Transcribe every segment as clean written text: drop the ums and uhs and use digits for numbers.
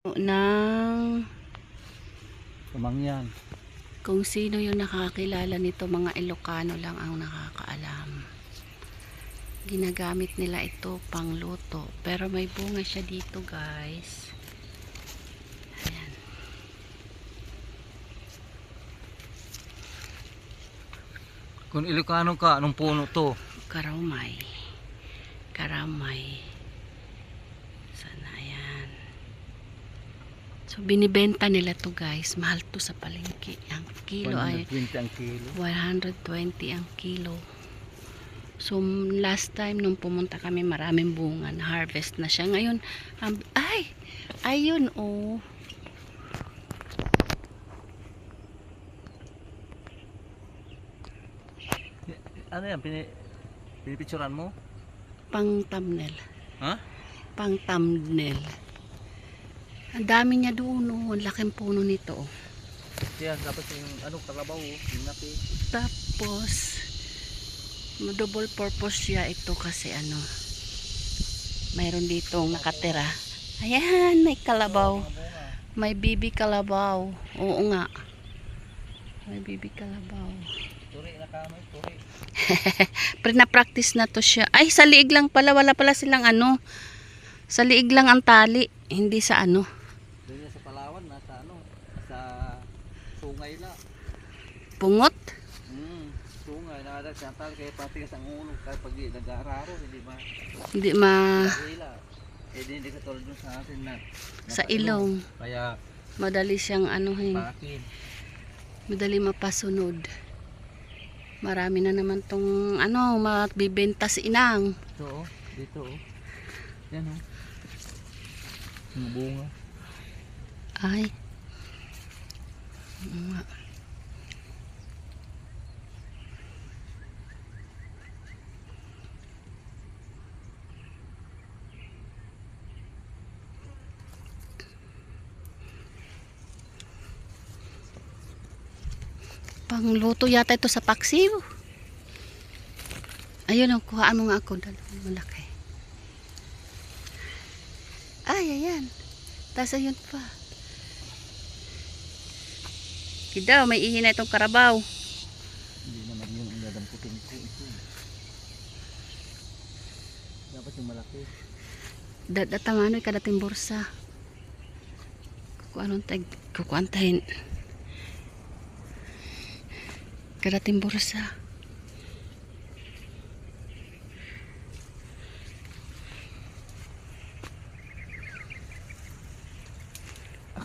Ng Tumangyan. kung sino yung nakakilala nito, mga Ilocano lang ang nakakaalam. Ginagamit nila ito pang luto, pero may bunga siya dito, guys. Ayan. Kung Ilocano ka, anong puno to? Karamay. Karamay. Sana yan. So binibenta nila to, guys. Mahal to sa palengke. Ang kilo ay 120 ang kilo. 120 ang kilo. So last time nung pumunta kami, maraming bunga na harvest na siya. Ngayon, ay! Ayun, oh. Ano yan? Pinipicturan mo? Pang thumbnail. Ha? Pang thumbnail. Ang dami niya doon, oh. Ang laking puno nito, oh. Yan, tapos yung kalabaw, yung napi. Tapos double purpose siya ito kasi mayroon ditong nakatira. Ayan, may kalabaw. May bibi kalabaw. Oo nga. May bibi kalabaw. Turi na kamay, turi. Na-practice na to siya. Ay, sa liig lang pala. Wala pala silang Sa liig lang ang tali. Hindi sa Doon sa Palawan, nasa sa sungay la. pungot. Sungay, nakadagsantal kaya patigas ang ulo. Kaya pag nag-aararo, hindi ba? Hindi ma... Hila. Hindi katulad dun sa atin na Sa ilong. Kaya Madali siyang pakin. madali mapasunod. Marami na naman tong mabibenta si Inang. Ito dito Yan yung bunga. Ay. Oo nga. Pangluto yata ito sa paksiw. Ayun, kuhaan mo nga ako. Malaki. Ay, ayan. Tapos ayun pa. Kidaw, may ihi na itong karabaw. Hindi naman yung dadamputin ko ito. Dapat yung malaki. Datamanoy kadating bursa. Kukuantahin. Kadating bursa.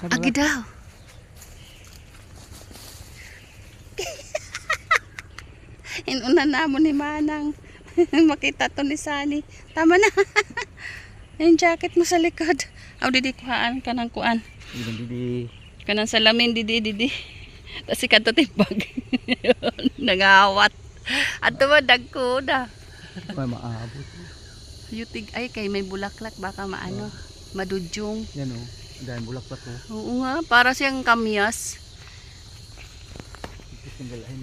Agi daw. Inuna na mo ni Manang. Makita to ni Sani. Tama na. Yung jacket mo sa likod. Aw, didi kuhaan ka ng kuan. Hindi. Kanang salamin, didi. Tapos si kanto timbag. Nangawat. At mo, dagkuda. May maabot. Yutig, ay, kay may bulaklak. Baka madudyong. Yan dahil bulaklak to. Oo nga, para siyang kamyas. Ito singgalahin